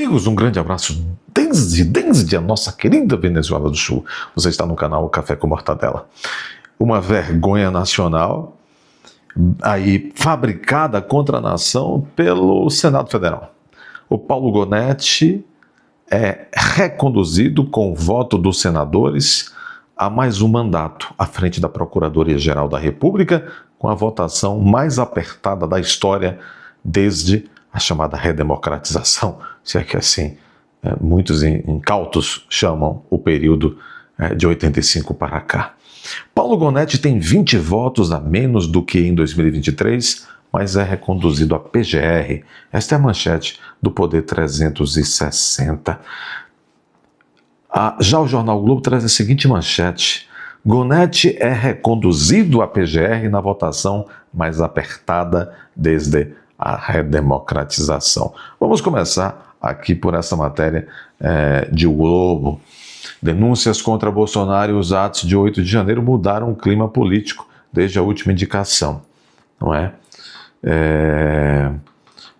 Amigos, um grande abraço desde a nossa querida Venezuela do Sul. Você está no canal Café com Mortadela. Uma vergonha nacional aí fabricada contra a nação pelo Senado Federal. O Paulo Gonetti é reconduzido com o voto dos senadores a mais um mandato à frente da Procuradoria-Geral da República, com a votação mais apertada da história desde a chamada redemocratização, se é que assim muitos incautos chamam o período de 85 para cá. Paulo Gonetti tem 20 votos a menos do que em 2023, mas é reconduzido à PGR. Esta é a manchete do Poder 360. Já o jornal o Globo traz a seguinte manchete: Gonetti é reconduzido à PGR na votação mais apertada desde a redemocratização. Vamos começar aqui por essa matéria de O Globo. Denúncias contra Bolsonaro e os atos de 8 de janeiro mudaram o clima político desde a última indicação, não é?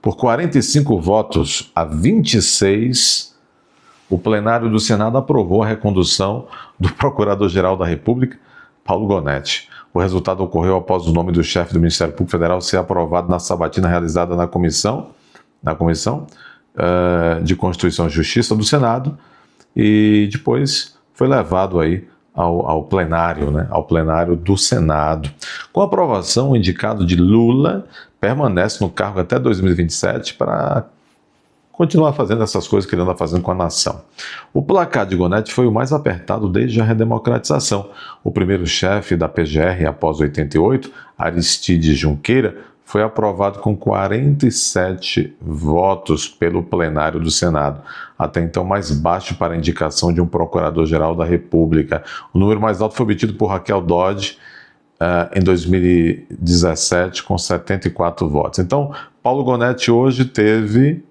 Por 45 votos a 26, o plenário do Senado aprovou a recondução do Procurador-Geral da República, Paulo Gonetti. O resultado ocorreu após o nome do chefe do Ministério Público Federal ser aprovado na sabatina realizada na Comissão de Constituição e Justiça do Senado, e depois foi levado aí ao plenário, ao plenário do Senado. Com a aprovação, o indicado de Lula permanece no cargo até 2027 para continuar fazendo essas coisas que ele anda fazendo com a nação. O placar de Gonetti foi o mais apertado desde a redemocratização. O primeiro chefe da PGR após 88, Aristides Junqueira, foi aprovado com 47 votos pelo plenário do Senado, até então mais baixo para a indicação de um procurador-geral da República. O número mais alto foi obtido por Raquel Dodge em 2017, com 74 votos. Então, Paulo Gonetti hoje teve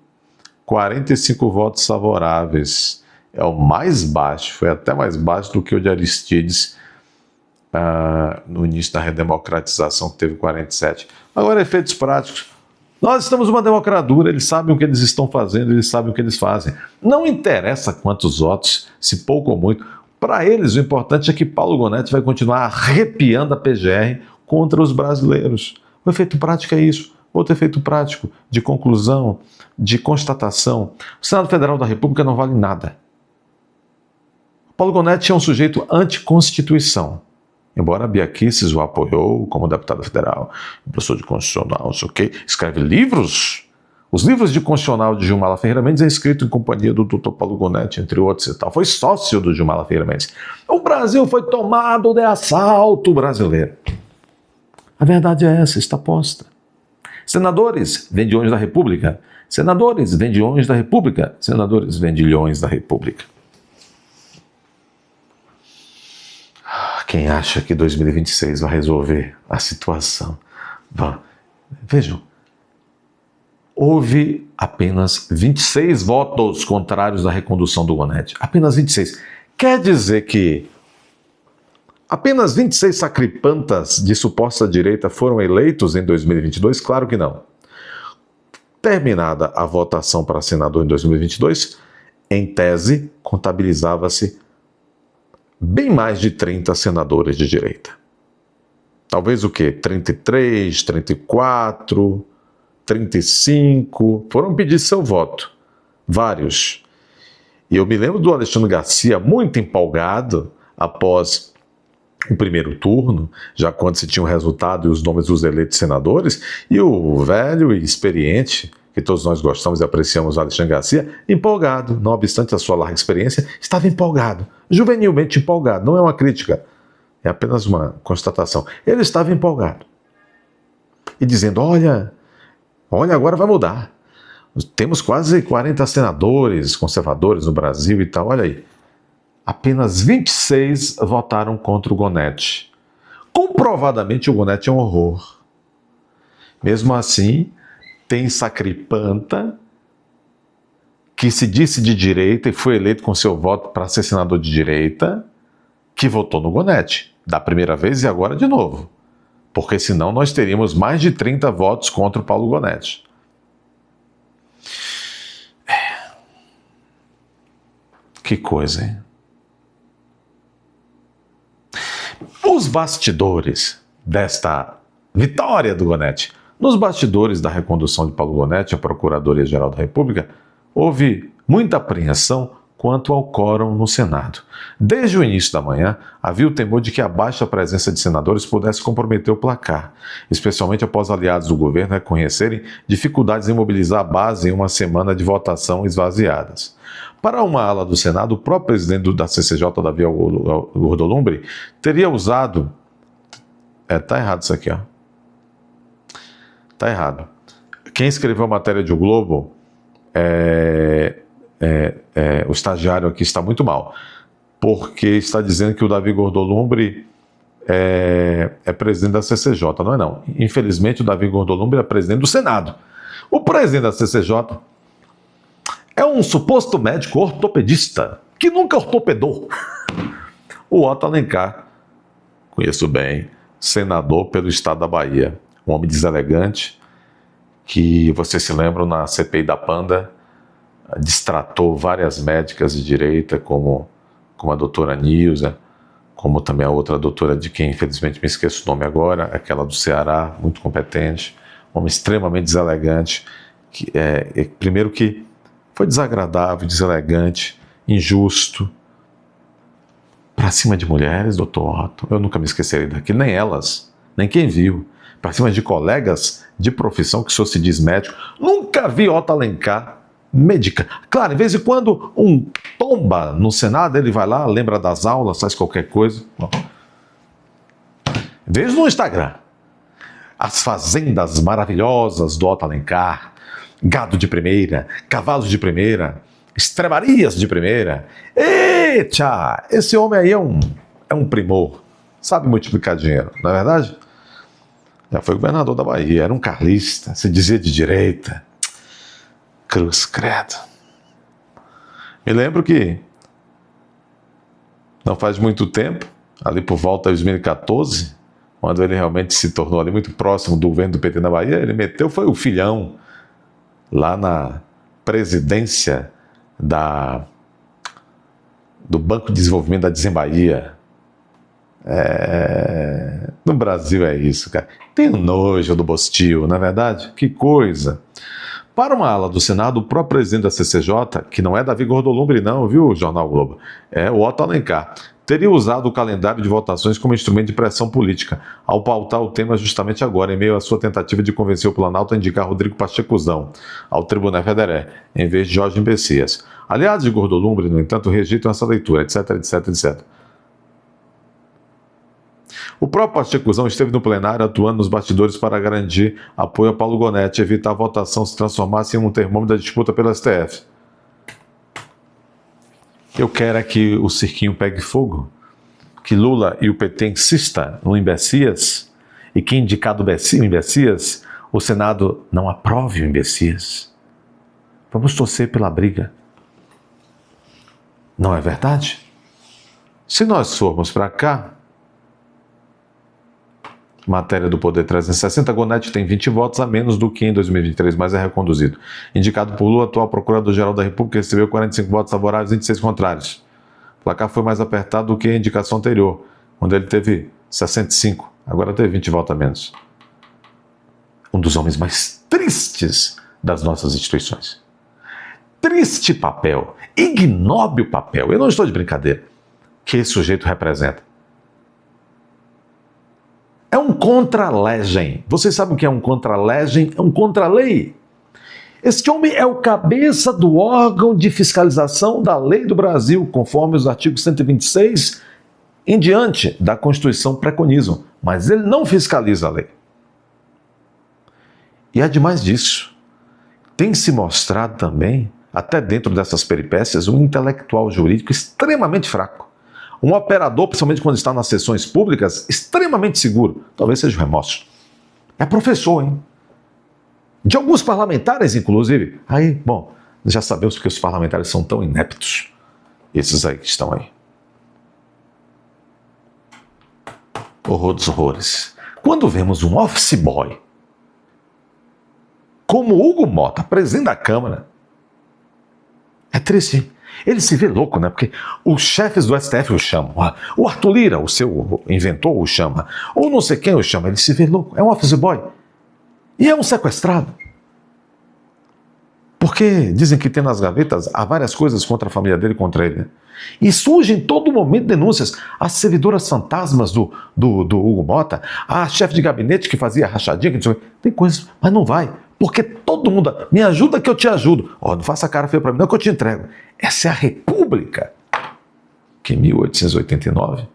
45 votos favoráveis. É o mais baixo, foi até mais baixo do que o de Aristides no início da redemocratização, que teve 47. Agora, efeitos práticos. Nós estamos numa democratura, eles sabem o que eles estão fazendo, eles sabem o que eles fazem. Não interessa quantos votos, se pouco ou muito. Para eles, o importante é que Paulo Gonetti vai continuar arrepiando a PGR contra os brasileiros. O efeito prático é isso. Outro efeito prático de conclusão, de constatação: o Senado Federal da República não vale nada. Paulo Gonetti é um sujeito anticonstituição. Embora a Bia Kicis o apoiou como deputado federal, professor de constitucional, não sei o quê, escreve livros. Os livros de constitucional de Gilmar Ferreira Mendes é escrito em companhia do Dr. Paulo Gonetti, entre outros e tal. Foi sócio do Gilmar Ferreira Mendes. O Brasil foi tomado de assalto brasileiro. A verdade é essa, está posta. Senadores, vendilhões da República. Senadores, vendilhões da República. Senadores, vendilhões da República. Quem acha que 2026 vai resolver a situação? Vejam, houve apenas 26 votos contrários à recondução do Gonetti. Apenas 26. Quer dizer que apenas 26 sacripantas de suposta direita foram eleitos em 2022? Claro que não. Terminada a votação para senador em 2022, em tese, contabilizava-se bem mais de 30 senadores de direita. Talvez o quê? 33, 34, 35, foram pedir seu voto. Vários. E eu me lembro do Alexandre Garcia muito empolgado após o primeiro turno, já quando se tinha o resultado e os nomes dos eleitos senadores, e o velho e experiente, que todos nós gostamos e apreciamos, Alexandre Garcia, empolgado, não obstante a sua larga experiência, estava empolgado, juvenilmente empolgado, não é uma crítica, é apenas uma constatação. Ele estava empolgado e dizendo, olha, agora vai mudar, temos quase 40 senadores conservadores no Brasil e tal, olha aí. Apenas 26 votaram contra o Gonetti. Comprovadamente o Gonetti é um horror. Mesmo assim, tem sacripanta que se disse de direita e foi eleito com seu voto para ser senador de direita, que votou no Gonetti, da primeira vez e agora de novo. Porque senão nós teríamos mais de 30 votos contra o Paulo Gonetti. Que coisa, hein? Os bastidores desta vitória do Gonetti. Nos bastidores da recondução de Paulo Gonetti à Procuradoria-Geral da República, houve muita apreensão quanto ao quórum no Senado. Desde o início da manhã, havia o temor de que a baixa presença de senadores pudesse comprometer o placar, especialmente após aliados do governo reconhecerem dificuldades em mobilizar a base em uma semana de votação esvaziadas. Para uma ala do Senado, o próprio presidente da CCJ, Davi Alcolumbre, teria usado... tá errado isso aqui, ó. Tá errado. Quem escreveu a matéria de O Globo, o estagiário aqui está muito mal, porque está dizendo que o Davi Alcolumbre é presidente da CCJ. Não é não. Infelizmente, o Davi Alcolumbre é presidente do Senado. O presidente da CCJ é um suposto médico ortopedista que nunca ortopedou. O Otto Alencar, conheço bem, senador pelo estado da Bahia, um homem deselegante que, vocês se lembram, na CPI da Panda, destratou várias médicas de direita, como a doutora Nilza, como também a outra doutora de quem infelizmente me esqueço o nome agora, aquela do Ceará, muito competente, um homem extremamente deselegante, primeiro que foi desagradável, deselegante, injusto, para cima de mulheres, doutor Otto, eu nunca me esquecerei daquilo, nem elas, nem quem viu, para cima de colegas de profissão que o senhor se diz médico, nunca vi Otto Alencar médica. Claro, em vez em quando um tomba no Senado, ele vai lá, lembra das aulas, faz qualquer coisa. Bom. Vejo no Instagram as fazendas maravilhosas do Otto Alencar, gado de primeira, cavalos de primeira, estrebarias de primeira. Eita, esse homem aí é um primor, sabe multiplicar dinheiro, não é verdade? Já foi governador da Bahia, era um carlista, se dizia de direita. Cruz credo. Me lembro que não faz muito tempo, ali por volta de 2014, quando ele realmente se tornou ali muito próximo do governo do PT na Bahia, ele meteu, foi o filhão, lá na presidência do Banco de Desenvolvimento da Dizembahia. No Brasil é isso, cara. Tem nojo do Bostil, não é verdade? Que coisa. Para uma ala do Senado, o próprio presidente da CCJ, que não é Davi Alcolumbre não, viu, Jornal Globo, é o Otto Alencar, teria usado o calendário de votações como instrumento de pressão política, ao pautar o tema justamente agora, em meio à sua tentativa de convencer o Planalto a indicar Rodrigo Pachecuzão ao Tribunal Federal, em vez de Jorge Messias. Aliados de Alcolumbre, no entanto, rejeitam essa leitura, etc, etc, etc. O próprio Pachecuzão esteve no plenário atuando nos bastidores para garantir apoio a Paulo Gonetti e evitar a votação se transformasse em um termômetro da disputa pelo STF. Eu quero é que o cirquinho pegue fogo, que Lula e o PT insistam no Messias e que, indicado o Messias, o Senado não aprove o Messias. Vamos torcer pela briga. Não é verdade? Se nós formos para cá, matéria do Poder 360, Gonetti tem 20 votos a menos do que em 2023, mas é reconduzido. Indicado por Lula, atual Procurador-Geral da República recebeu 45 votos favoráveis e 26 contrários. O placar foi mais apertado do que a indicação anterior, onde ele teve 65, agora teve 20 votos a menos. Um dos homens mais tristes das nossas instituições. Triste papel, ignóbil papel, eu não estou de brincadeira, que esse sujeito representa. É um contra-legem. Vocês sabem o que é um contra-legem? É um contra-lei. Este homem é o cabeça do órgão de fiscalização da lei do Brasil, conforme os artigos 126 em diante da Constituição preconizam. Mas ele não fiscaliza a lei. E ademais disso, tem se mostrado também, até dentro dessas peripécias, um intelectual jurídico extremamente fraco. Um operador, principalmente quando está nas sessões públicas, extremamente seguro. Talvez seja o remorso. É professor, hein? De alguns parlamentares, inclusive. Aí, bom, já sabemos porque os parlamentares são tão ineptos. Esses aí que estão aí. Horror dos horrores. Quando vemos um office boy como Hugo Mota, presidente da Câmara, é triste, hein? Ele se vê louco, né? Porque os chefes do STF o chamam. O Arthur Lira, o seu inventor, o chama. Ou não sei quem o chama. Ele se vê louco. É um office boy. E é um sequestrado. Porque dizem que tem nas gavetas há várias coisas contra a família dele e contra ele. Né? E surgem em todo momento denúncias. As servidoras fantasmas do Hugo Mota, a chefe de gabinete que fazia rachadinha, que tem coisas, mas não vai. Porque todo mundo, me ajuda que eu te ajudo. Não faça cara feia para mim, não que eu te entrego. Essa é a República. Que em 1889,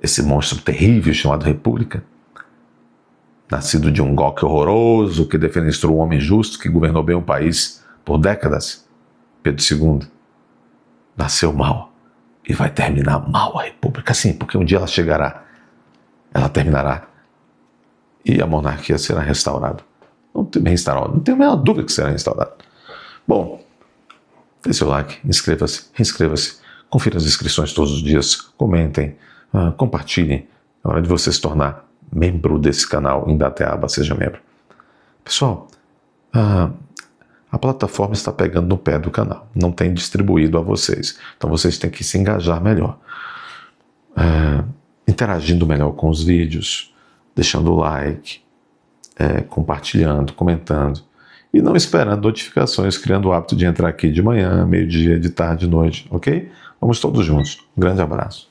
esse monstro terrível chamado República, nascido de um golpe horroroso que defenestrou um homem justo que governou bem o país por décadas, Pedro II, nasceu mal e vai terminar mal a República, sim, porque um dia ela chegará, ela terminará e a monarquia será restaurada. Não tenho a menor dúvida que será restaurada. Bom, dê seu like, inscreva-se, confira as inscrições todos os dias, comentem, compartilhem. É hora de você se tornar membro desse canal, indo até a aba Seja Membro. Pessoal, a plataforma está pegando no pé do canal, não tem distribuído a vocês, então vocês têm que se engajar melhor, interagindo melhor com os vídeos, deixando o like, compartilhando, comentando e não esperando notificações, criando o hábito de entrar aqui de manhã, meio-dia, de tarde, de noite, ok? Vamos todos juntos. Um grande abraço.